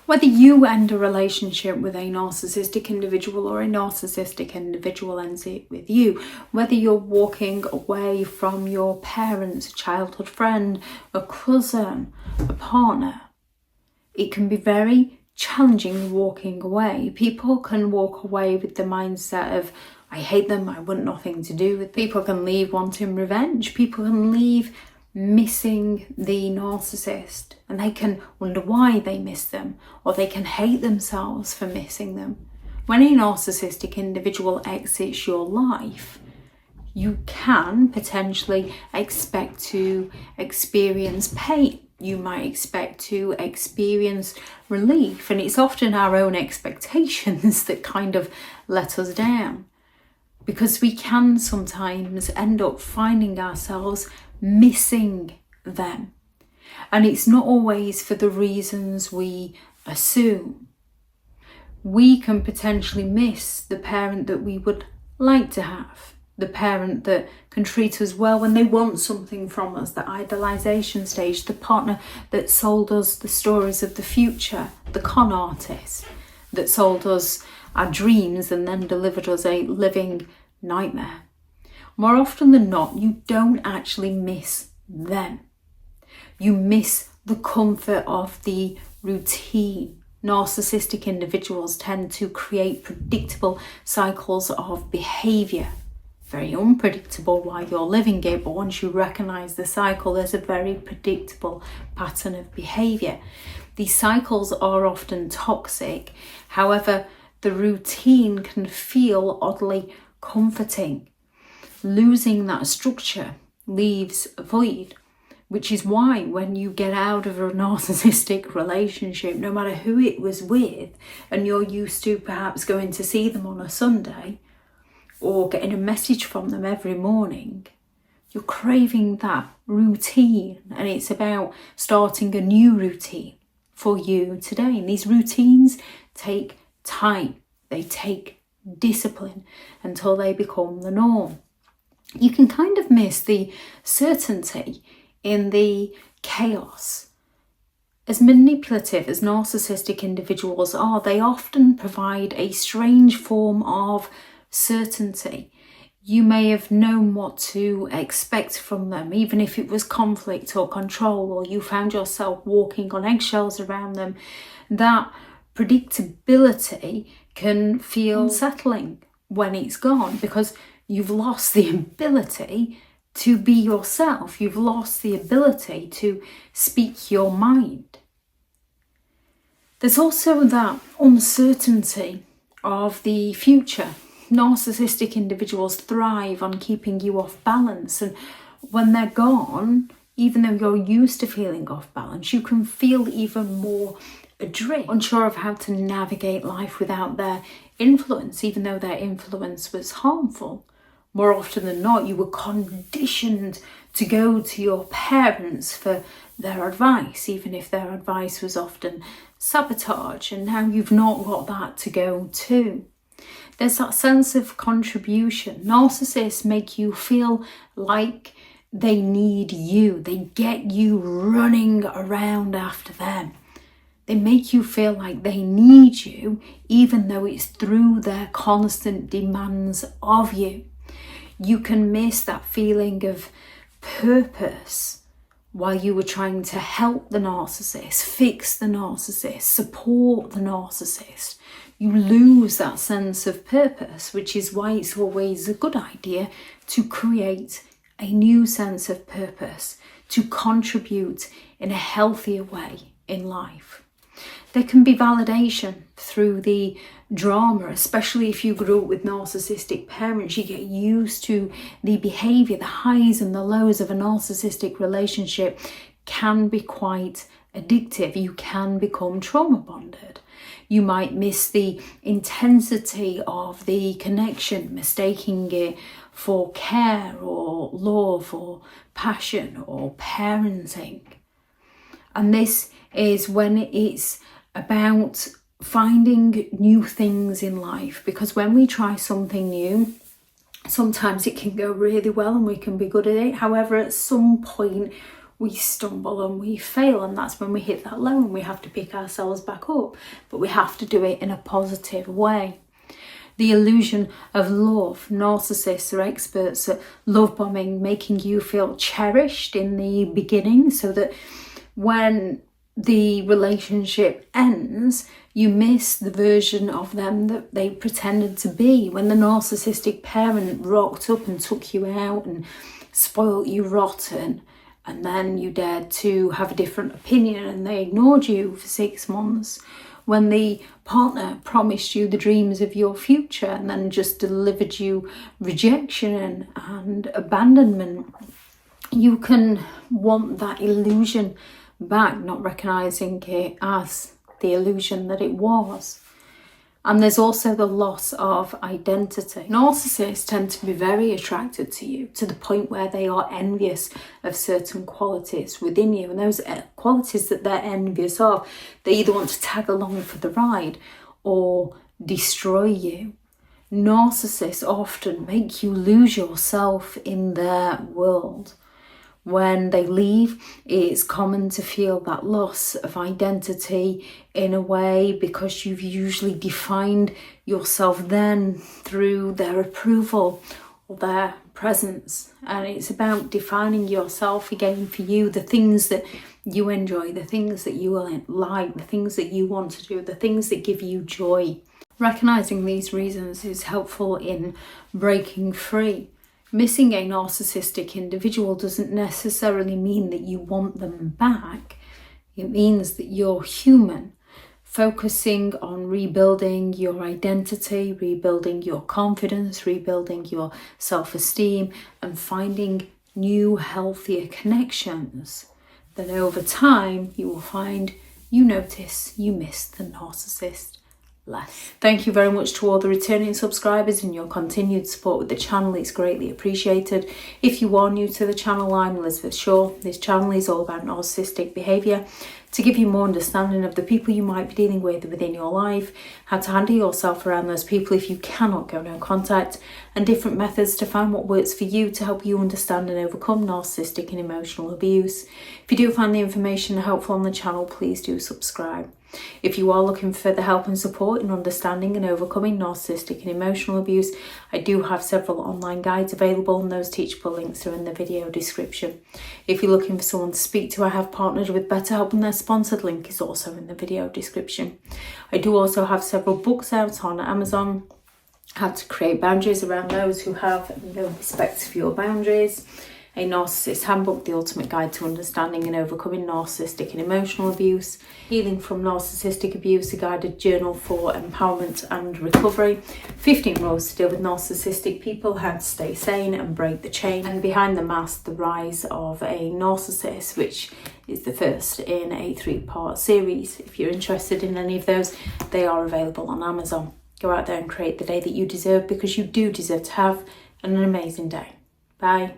Whether you end a relationship with a narcissistic individual or a narcissistic individual ends it with you, whether you're walking away from your parents, a childhood friend, a cousin, a partner, it can be very challenging walking away. People can walk away with the mindset of, I hate them, I want nothing to do with them. People can leave wanting revenge. People can leave missing the narcissist, and they can wonder why they miss them, or they can hate themselves for missing them. When a narcissistic individual exits your life, you can potentially expect to experience pain. You might expect to experience relief, and it's often our own expectations that kind of let us down, because we can sometimes end up finding ourselves missing them. And it's not always for the reasons we assume. We can potentially miss the parent that we would like to have, the parent that can treat us well when they want something from us, the idealization stage, the partner that sold us the stories of the future, the con artist that sold us our dreams and then delivered us a living nightmare. More often than not, you don't actually miss them. You miss the comfort of the routine. Narcissistic individuals tend to create predictable cycles of behaviour. Very unpredictable while you're living it, but once you recognise the cycle, there's a very predictable pattern of behaviour. These cycles are often toxic. However, the routine can feel oddly comforting. Losing that structure leaves a void, which is why when you get out of a narcissistic relationship, no matter who it was with, and you're used to perhaps going to see them on a Sunday or getting a message from them every morning, you're craving that routine, and it's about starting a new routine for you today. And these routines take time, they take discipline until they become the norm. You can kind of miss the certainty in the chaos. As manipulative as narcissistic individuals are, they often provide a strange form of certainty. You may have known what to expect from them, even if it was conflict or control, or you found yourself walking on eggshells around them. That predictability can feel unsettling when it's gone, because you've lost the ability to be yourself. You've lost the ability to speak your mind. There's also that uncertainty of the future. Narcissistic individuals thrive on keeping you off balance, and when they're gone, even though you're used to feeling off balance, you can feel even more adrift, unsure of how to navigate life without their influence, even though their influence was harmful. More often than not, you were conditioned to go to your parents for their advice, even if their advice was often sabotage, and now you've not got that to go to. There's that sense of contribution. Narcissists make you feel like they need you. They get you running around after them. They make you feel like they need you, even though it's through their constant demands of you. You can miss that feeling of purpose while you were trying to help the narcissist, fix the narcissist, support the narcissist. You lose that sense of purpose, which is why it's always a good idea to create a new sense of purpose, to contribute in a healthier way in life. There can be validation through the drama, especially if you grew up with narcissistic parents. You get used to the behaviour, the highs and the lows of a narcissistic relationship can be quite addictive. You can become trauma bonded. You might miss the intensity of the connection, mistaking it for care or love or passion or parenting. And this is when it's about finding new things in life, because when we try something new, sometimes it can go really well and we can be good at it. However, at some point we stumble and we fail, and that's when we hit that low and we have to pick ourselves back up. But we have to do it in a positive way. The illusion of love. Narcissists are experts at love bombing, making you feel cherished in the beginning so that when the relationship ends, you miss the version of them that they pretended to be. When the narcissistic parent rocked up and took you out and spoilt you rotten, and then you dared to have a different opinion and they ignored you for 6 months. When the partner promised you the dreams of your future and then just delivered you rejection and abandonment, you can want that illusion back, not recognizing it as the illusion that it was. And there's also the loss of identity. Narcissists tend to be very attracted to you to the point where they are envious of certain qualities within you. And those qualities that they're envious of, they either want to tag along for the ride or destroy you. Narcissists often make you lose yourself in their world. When they leave, it's common to feel that loss of identity in a way because you've usually defined yourself then through their approval or their presence. And it's about defining yourself again for you, the things that you enjoy, the things that you like, the things that you want to do, the things that give you joy. Recognizing these reasons is helpful in breaking free. Missing a narcissistic individual doesn't necessarily mean that you want them back. It means that you're human. Focusing on rebuilding your identity, rebuilding your confidence, rebuilding your self-esteem, and finding new, healthier connections. Then over time, you will find you notice you miss the narcissist less. Thank you very much to all the returning subscribers and your continued support with the channel. It's greatly appreciated. If you are new to the channel, I'm Elizabeth Shaw. This channel is all about narcissistic behaviour to give you more understanding of the people you might be dealing with within your life, how to handle yourself around those people if you cannot go no contact, and different methods to find what works for you to help you understand and overcome narcissistic and emotional abuse. If you do find the information helpful on the channel, please do subscribe. If you are looking for further help and support in understanding and overcoming narcissistic and emotional abuse, I do have several online guides available, and those teachable links are in the video description. If you're looking for someone to speak to, I have partnered with BetterHelp, and their sponsored link is also in the video description. I do also have several books out on Amazon, how to create boundaries around those who have no respect for your boundaries, a Narcissist Handbook, the ultimate guide to understanding and overcoming narcissistic and emotional abuse, Healing from Narcissistic Abuse, a guided journal for empowerment and recovery, 15 Rules to Deal with Narcissistic People, How to Stay Sane and Break the Chain, and Behind the Mask, The Rise of a Narcissist, which is the first in a 3-part series. If you're interested in any of those, they are available on Amazon. Go out there and create the day that you deserve, because you do deserve to have an amazing day. Bye.